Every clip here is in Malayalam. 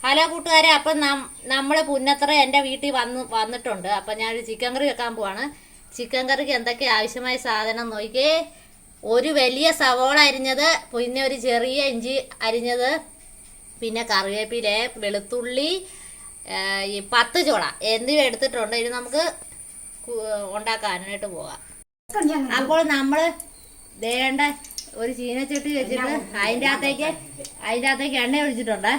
ഹലോ കൂട്ടുകാരെ, അപ്പം നമ്മൾ പുന്നത്ര എൻ്റെ വീട്ടിൽ വന്നിട്ടുണ്ട്. അപ്പം ഞാനൊരു ചിക്കൻ കറി വെക്കാൻ പോവാണ്. ചിക്കൻ കറിക്ക് എന്തൊക്കെ ആവശ്യമായ സാധനം നോക്കിയേ. ഒരു വലിയ സവോള അരിഞ്ഞത്, പിന്നെ ഒരു ചെറിയ ഇഞ്ചി അരിഞ്ഞത്, പിന്നെ കറിവേപ്പില, വെളുത്തുള്ളി, ഈ 10 ചോള എന്നിവ എടുത്തിട്ടുണ്ട്. ഇത് നമുക്ക് ഉണ്ടാക്കാനായിട്ട് പോകാം. അപ്പോൾ നമ്മൾ വേണ്ട ഒരു ചീനച്ചട്ടി വെച്ചിട്ട് അതിൻ്റെ അകത്തേക്ക് എണ്ണ ഒഴിച്ചിട്ടുണ്ട്.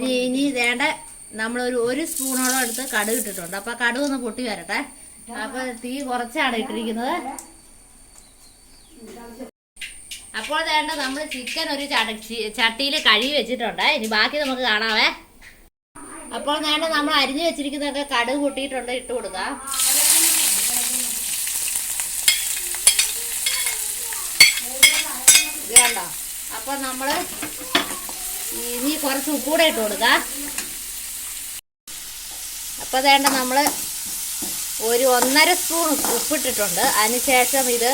ഇനി വേണ്ട നമ്മളൊരു സ്പൂണോളം എടുത്ത് കടുക് ഇട്ടിട്ടുണ്ട്. അപ്പം കടുക് ഒന്ന് പൊട്ടി വരട്ടെ. അപ്പം തീ കുറച്ചാണ് ഇട്ടിരിക്കുന്നത്. അപ്പോൾ വേണ്ട നമ്മൾ ചിക്കൻ ഒരു ചട്ടിയിൽ കഴുകി വെച്ചിട്ടുണ്ട്. ഇനി ബാക്കി നമുക്ക് കാണാവേ. അപ്പോൾ വേണ്ട നമ്മൾ അരിഞ്ഞു വെച്ചിരിക്കുന്നതൊക്കെ കടുക് പൊട്ടിയിട്ടുണ്ട്, ഇട്ട് കൊടുക്കാം. ഇത് കണ്ടോ. അപ്പം നമ്മൾ ഇനി കുറച്ച് ഉപ്പൂടെ ഇട്ട് കൊടുക്കാം. അപ്പോൾ വേണ്ട നമ്മൾ ഒരു 1.5 സ്പൂൺ ഉപ്പിട്ടിട്ടുണ്ട്. അതിനുശേഷം ഇത്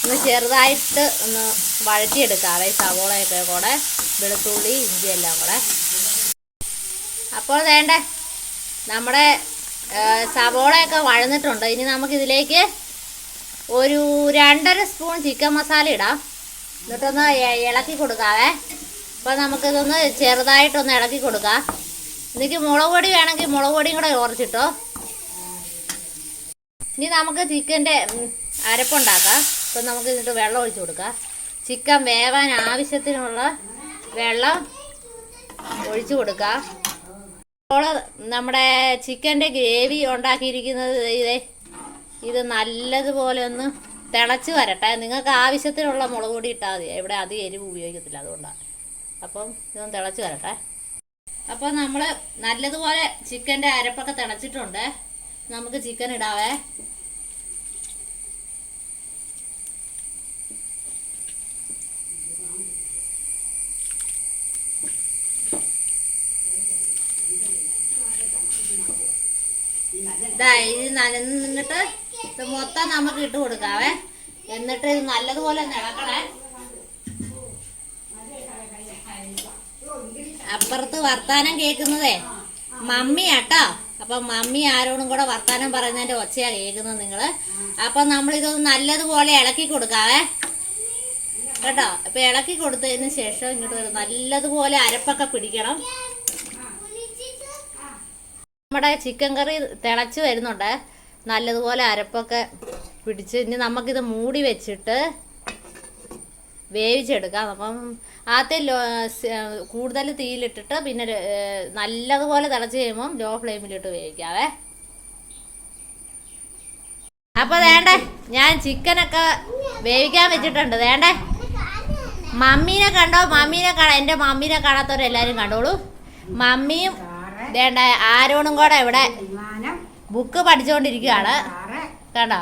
ഒന്ന് ചെറുതായിട്ട് ഒന്ന് വഴറ്റിയെടുക്കാവേ. സവോളയൊക്കെ കൂടെ, വെളുത്തുള്ളി, ഇഞ്ചി എല്ലാം കൂടെ. അപ്പോൾ വേണ്ട നമ്മുടെ സവോളയൊക്കെ വഴന്നിട്ടുണ്ട്. ഇനി നമുക്കിതിലേക്ക് ഒരു 2.5 സ്പൂൺ ചിക്കൻ മസാല ഇടാം. എന്നിട്ടൊന്ന് ഇളക്കി കൊടുക്കാവേ. അപ്പോൾ നമുക്കിതൊന്ന് ചെറുതായിട്ടൊന്ന് ഇളക്കി കൊടുക്കാം. എനിക്ക് മുളക് പൊടി വേണമെങ്കിൽ മുളക് പൊടിയും കൂടെ കുറച്ചിട്ടോ. ഇനി നമുക്ക് ചിക്കൻ്റെ അരപ്പുണ്ടാക്കാം. അപ്പം നമുക്ക് ഇതിട്ട് വെള്ളം ഒഴിച്ച് കൊടുക്കാം. ചിക്കൻ വേവാൻ ആവശ്യത്തിനുള്ള വെള്ളം ഒഴിച്ചു കൊടുക്കാം. അപ്പോൾ നമ്മുടെ ചിക്കൻ്റെ ഗ്രേവി ഉണ്ടാക്കിയിരിക്കുന്നത് ഇത് നല്ലതുപോലെ ഒന്ന് തിളച്ച് വരട്ടെ. നിങ്ങൾക്ക് ആവശ്യത്തിനുള്ള മുളക് പൊടി ഇട്ടാൽ മതി. ഇവിടെ അധികം എരിവ് ഉപയോഗിക്കത്തില്ല, അതുകൊണ്ടാണ്. അപ്പം ഇതൊന്ന് തിളച്ച് വരട്ടെ. അപ്പോൾ നമ്മൾ നല്ലതുപോലെ ചിക്കൻ്റെ അരപ്പൊക്കെ തിളച്ചിട്ടുണ്ട്. നമുക്ക് ചിക്കൻ ഇടാവേ. ഇത് നനഞ്ഞിട്ട് ഇത് മൊത്തം നമുക്ക് ഇട്ട് കൊടുക്കാവേ. എന്നിട്ട് ഇത് നല്ലതുപോലെ ഇളക്കണേ. അപ്പുറത്ത് വർത്താനം കേൾക്കുന്നതേ മമ്മിയാട്ടോ. അപ്പം മമ്മി ആരോടും കൂടെ വർത്താനം പറയുന്നതിന്റെ ഒച്ചയാ കേൾക്കുന്നത് നിങ്ങള്. അപ്പം നമ്മളിതൊന്ന് നല്ലതുപോലെ ഇളക്കി കൊടുക്കാവേ കേട്ടോ. അപ്പൊ ഇളക്കി കൊടുത്തതിന് ശേഷം ഇങ്ങോട്ട് വരും. നല്ലതുപോലെ അരപ്പൊക്കെ പിടിക്കണം. നമ്മുടെ ചിക്കൻ കറി തിളച്ച് വരുന്നുണ്ട്. നല്ലതുപോലെ അരപ്പൊക്കെ പിടിച്ച് ഇനി നമുക്കിത് മൂടി വെച്ചിട്ട് വേവിച്ചെടുക്കാം. അപ്പം ആദ്യം കൂടുതൽ തീയിലിട്ടിട്ട് പിന്നെ നല്ലതുപോലെ തിളച്ച് കഴിയുമ്പം ലോ ഫ്ലെയിമിലിട്ട് വേവിക്കാവേ. അപ്പോൾ വേണ്ടേ ഞാൻ ചിക്കനൊക്കെ വേവിക്കാൻ വെച്ചിട്ടുണ്ട്. വേണ്ടേ മമ്മീനെ കണ്ടോ? എൻ്റെ മമ്മീനെ കാണാത്തവരെല്ലാവരും കണ്ടോളൂ. മമ്മിയും വേണ്ട ആരോടും കൂടെ ഇവിടെ ബുക്ക് പഠിച്ചുകൊണ്ടിരിക്കുകയാണ് കേട്ടോ.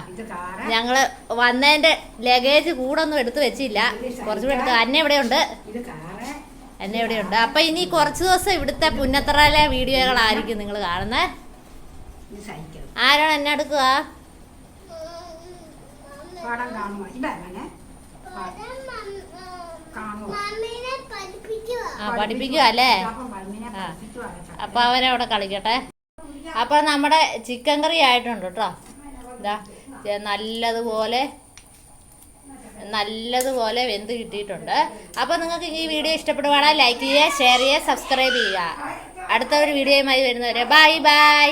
ഞങ്ങള് വന്നതിന്റെ ലഗേജ് കൂടെ ഒന്നും എടുത്ത് വെച്ചില്ല, കുറച്ചുകൂടെ എടുത്ത്. അന്നെ ഇവിടെയുണ്ട്. അപ്പൊ ഇനി കുറച്ച് ദിവസം ഇവിടുത്തെ പുന്നത്തറയിലെ വീഡിയോകളായിരിക്കും നിങ്ങൾ കാണുന്നത്. ആരാണ് എന്നെ എടുക്കുക? പഠിപ്പിക്കുക അല്ലേ? അപ്പൊ അവരവിടെ കളിക്കട്ടെ. അപ്പൊ നമ്മുടെ ചിക്കൻ കറി ആയിട്ടുണ്ട് കേട്ടോ. ഇതാ നല്ലതുപോലെ വെന്ത് കിട്ടിയിട്ടുണ്ട്. അപ്പൊ നിങ്ങൾക്ക് ഈ വീഡിയോ ഇഷ്ടപ്പെടുവാണെങ്കിൽ ലൈക്ക് ചെയ്യുക, ഷെയർ ചെയ്യുക, സബ്സ്ക്രൈബ് ചെയ്യുക. അടുത്ത ഒരു വീഡിയോയുമായി വരുന്നവരെ ബൈ ബൈ.